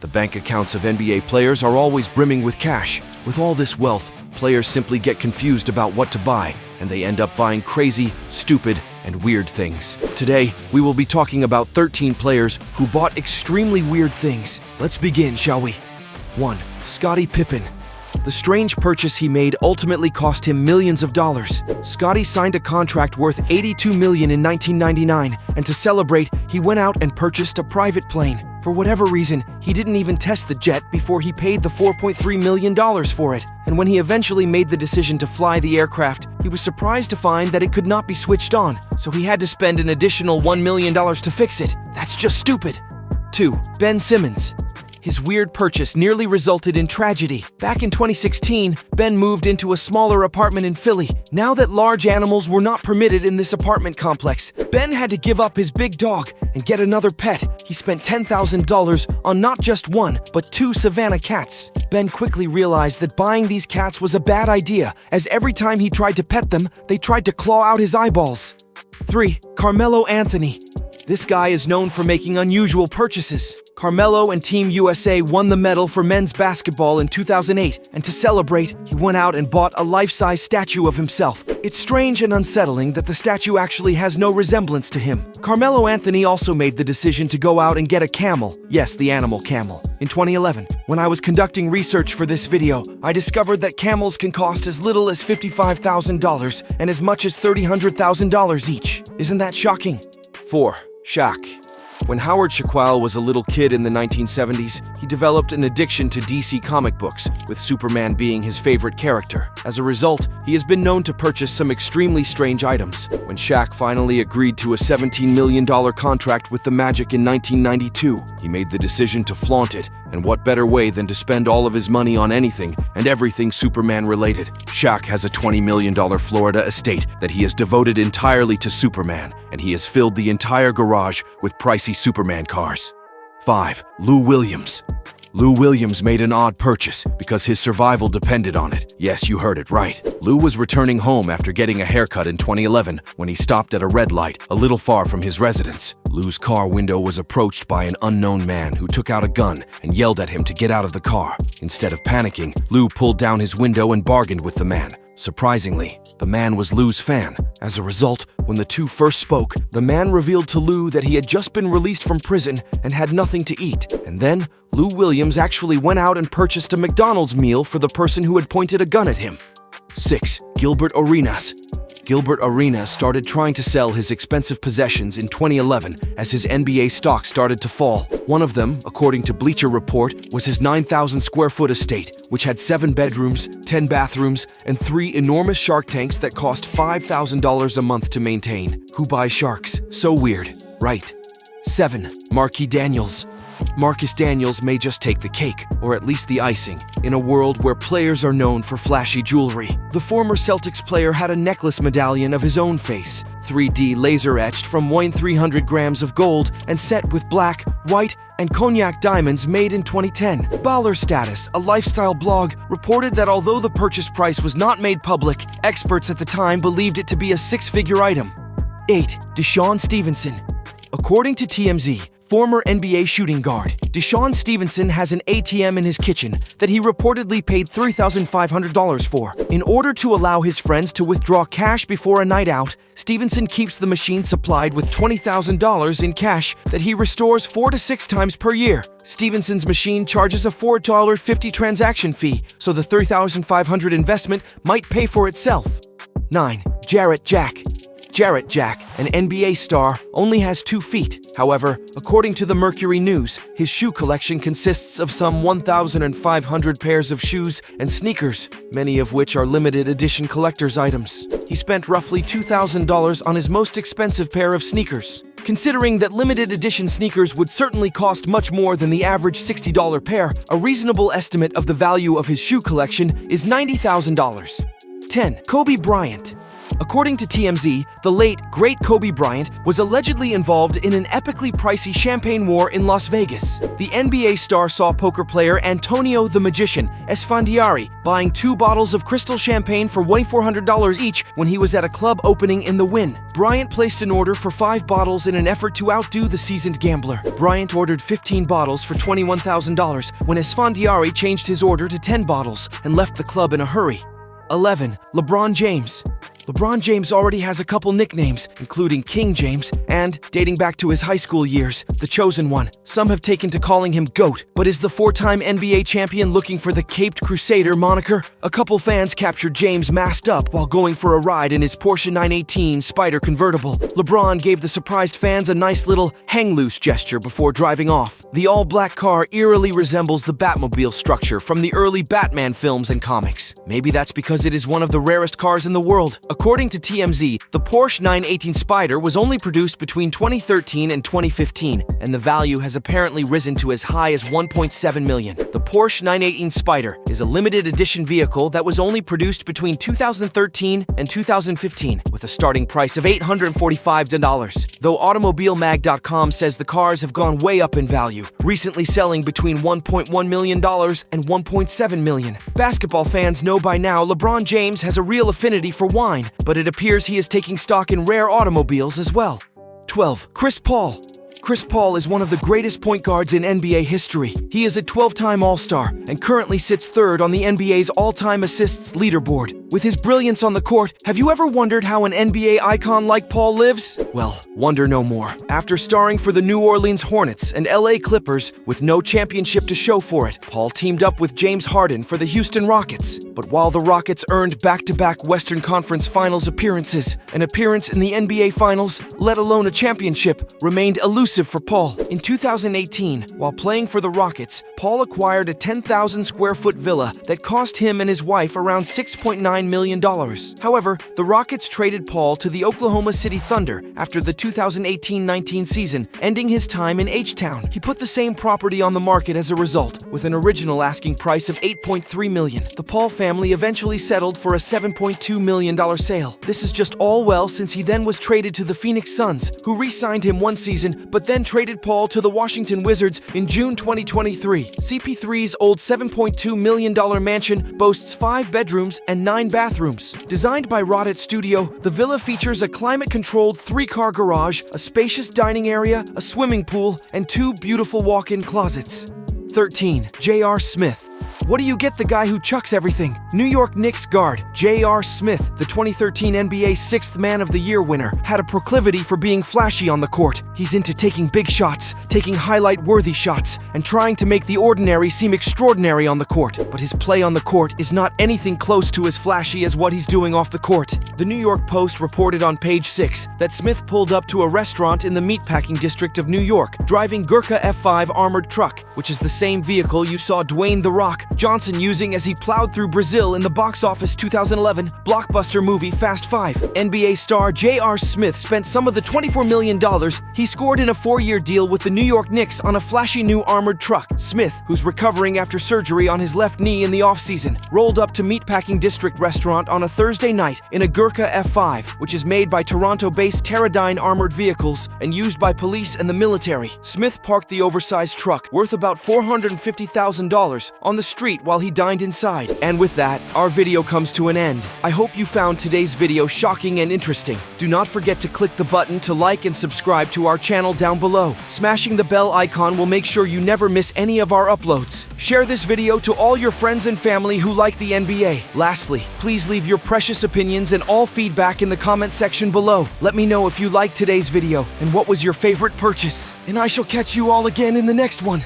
The bank accounts of NBA players are always brimming with cash. With all this wealth, players simply get confused about what to buy, and they end up buying crazy, stupid, and weird things. Today, we will be talking about 13 players who bought extremely weird things. Let's begin, shall we? 1. Scottie Pippen. The strange purchase he made ultimately cost him millions of dollars. Scottie signed a contract worth $82 million in 1999, and to celebrate, he went out and purchased a private plane. For whatever reason, he didn't even test the jet before he paid the $4.3 million for it. And when he eventually made the decision to fly the aircraft, he was surprised to find that it could not be switched on, so he had to spend an additional $1 million to fix it. That's just stupid. 2. Ben Simmons. His weird purchase nearly resulted in tragedy. Back in 2016, Ben moved into a smaller apartment in Philly. Now that large animals were not permitted in this apartment complex, Ben had to give up his big dog and get another pet. He spent $10,000 on not just one, but 2 Savannah cats. Ben quickly realized that buying these cats was a bad idea, as every time he tried to pet them, they tried to claw out his eyeballs. 3. Carmelo Anthony. This guy is known for making unusual purchases. Carmelo and Team USA won the medal for men's basketball in 2008, and to celebrate, he went out and bought a life-size statue of himself. It's strange and unsettling that the statue actually has no resemblance to him. Carmelo Anthony also made the decision to go out and get a camel. Yes, the animal camel. In 2011, when I was conducting research for this video, I discovered that camels can cost as little as $55,000 and as much as $300,000 each. Isn't that shocking? 4. Shaq. When Howard Shaquille was a little kid in the 1970s, he developed an addiction to DC comic books, with Superman being his favorite character. As a result, he has been known to purchase some extremely strange items. When Shaq finally agreed to a $17 million contract with the Magic in 1992, he made the decision to flaunt it, and what better way than to spend all of his money on anything and everything Superman-related. Shaq has a $20 million Florida estate that he has devoted entirely to Superman, and he has filled the entire garage with pricey Superman cars. 5. Lou Williams. Lou Williams made an odd purchase because his survival depended on it. Yes, you heard it right. Lou was returning home after getting a haircut in 2011 when he stopped at a red light a little far from his residence. Lou's car window was approached by an unknown man who took out a gun and yelled at him to get out of the car. Instead of panicking, Lou pulled down his window and bargained with the man. Surprisingly, the man was Lou's fan. As a result, when the two first spoke, the man revealed to Lou that he had just been released from prison and had nothing to eat. And then, Lou Williams actually went out and purchased a McDonald's meal for the person who had pointed a gun at him. 6. Gilbert Arenas. Gilbert Arenas started trying to sell his expensive possessions in 2011 as his NBA stock started to fall. One of them, according to Bleacher Report, was his 9,000 square foot estate, which had 7 bedrooms, 10 bathrooms, and 3 enormous shark tanks that cost $5,000 a month to maintain. Who buys sharks? So weird, right? 7. Marquis Daniels. Marcus Daniels may just take the cake, or at least the icing, in a world where players are known for flashy jewelry. The former Celtics player had a necklace medallion of his own face, 3D laser-etched from 300 grams of gold and set with black, white, and cognac diamonds made in 2010. Baller Status, a lifestyle blog, reported that although the purchase price was not made public, experts at the time believed it to be a 6-figure item. 8. DeShawn Stevenson. According to TMZ, former NBA shooting guard DeShawn Stevenson has an ATM in his kitchen that he reportedly paid $3,500 for. In order to allow his friends to withdraw cash before a night out, Stevenson keeps the machine supplied with $20,000 in cash that he restores 4 to 6 times per year. Stevenson's machine charges a $4.50 transaction fee, so the $3,500 investment might pay for itself. 9. Jarrett Jack. Jarrett Jack, an NBA star, only has 2 feet. However, according to the Mercury News, his shoe collection consists of some 1,500 pairs of shoes and sneakers, many of which are limited edition collector's items. He spent roughly $2,000 on his most expensive pair of sneakers. Considering that limited edition sneakers would certainly cost much more than the average $60 pair, a reasonable estimate of the value of his shoe collection is $90,000. 10. Kobe Bryant. According to TMZ, the late, great Kobe Bryant was allegedly involved in an epically pricey champagne war in Las Vegas. The NBA star saw poker player Antonio the Magician Esfandiari buying 2 bottles of crystal champagne for $2,400 each when he was at a club opening in the Wynn. Bryant placed an order for 5 bottles in an effort to outdo the seasoned gambler. Bryant ordered 15 bottles for $21,000 when Esfandiari changed his order to 10 bottles and left the club in a hurry. 11. LeBron James. LeBron James already has a couple nicknames, including King James and, dating back to his high school years, the Chosen One. Some have taken to calling him GOAT, but is the 4-time NBA champion looking for the Caped Crusader moniker? A couple fans captured James masked up while going for a ride in his Porsche 918 Spyder convertible. LeBron gave the surprised fans a nice little hang-loose gesture before driving off. The all-black car eerily resembles the Batmobile structure from the early Batman films and comics. Maybe that's because it is one of the rarest cars in the world. According to TMZ, the Porsche 918 Spyder was only produced between 2013 and 2015, and the value has apparently risen to as high as $1.7 million. The Porsche 918 Spyder is a limited edition vehicle that was only produced between 2013 and 2015, with a starting price of $845. Though AutomobileMag.com says the cars have gone way up in value, recently selling between $1.1 million and $1.7 million. Basketball fans know by now LeBron James has a real affinity for wine, but it appears he is taking stock in rare automobiles as well. 12. Chris Paul. Chris Paul is one of the greatest point guards in NBA history. He is a 12-time All-Star and currently sits 3rd on the NBA's all-time assists leaderboard. With his brilliance on the court, have you ever wondered how an NBA icon like Paul lives? Well, wonder no more. After starring for the New Orleans Hornets and LA Clippers with no championship to show for it, Paul teamed up with James Harden for the Houston Rockets. But while the Rockets earned back-to-back Western Conference Finals appearances, an appearance in the NBA Finals, let alone a championship, remained elusive for Paul. In 2018, while playing for the Rockets, Paul acquired a 10,000-square-foot villa that cost him and his wife around $6.9 million. However, the Rockets traded Paul to the Oklahoma City Thunder after the 2018-19 season, ending his time in H-Town. He put the same property on the market as a result, with an original asking price of $8.3 million. The Paul family eventually settled for a $7.2 million sale. This is just all well since he then was traded to the Phoenix Suns, who re-signed him one season, but then traded Paul to the Washington Wizards in June 2023. CP3's old $7.2 million mansion boasts 5 bedrooms and 9 bathrooms. Designed by Rodit Studio, the villa features a climate-controlled 3-car garage, a spacious dining area, a swimming pool, and 2 beautiful walk-in closets. 13. J.R. Smith. What do you get the guy who chucks everything? New York Knicks guard J.R. Smith, the 2013 NBA 6th Man of the Year winner, had a proclivity for being flashy on the court. He's into taking big shots, taking highlight-worthy shots, and trying to make the ordinary seem extraordinary on the court. But his play on the court is not anything close to as flashy as what he's doing off the court. The New York Post reported on page 6 that Smith pulled up to a restaurant in the meatpacking district of New York, driving Gurkha F5 armored truck, which is the same vehicle you saw Dwayne "The Rock" Johnson using as he plowed through Brazil in the box office 2011 blockbuster movie Fast 5. NBA star J.R. Smith spent some of the $24 million he scored in a 4-year deal with the New York Knicks on a flashy new armored truck. Smith, who's recovering after surgery on his left knee in the offseason, rolled up to Meatpacking District restaurant on a Thursday night in a Gurkha F5, which is made by Toronto-based Teradyne Armored Vehicles and used by police and the military. Smith parked the oversized truck, worth about $450,000, on the street while he dined inside. And with that, our video comes to an end. I hope you found today's video shocking and interesting. Do not forget to click the button to like and subscribe to our channel down below. Smashing the bell icon will make sure you never miss any of our uploads. Share this video to all your friends and family who like the NBA. Lastly, please leave your precious opinions and all feedback in the comment section below. Let me know if you liked today's video and what was your favorite purchase. And I shall catch you all again in the next one.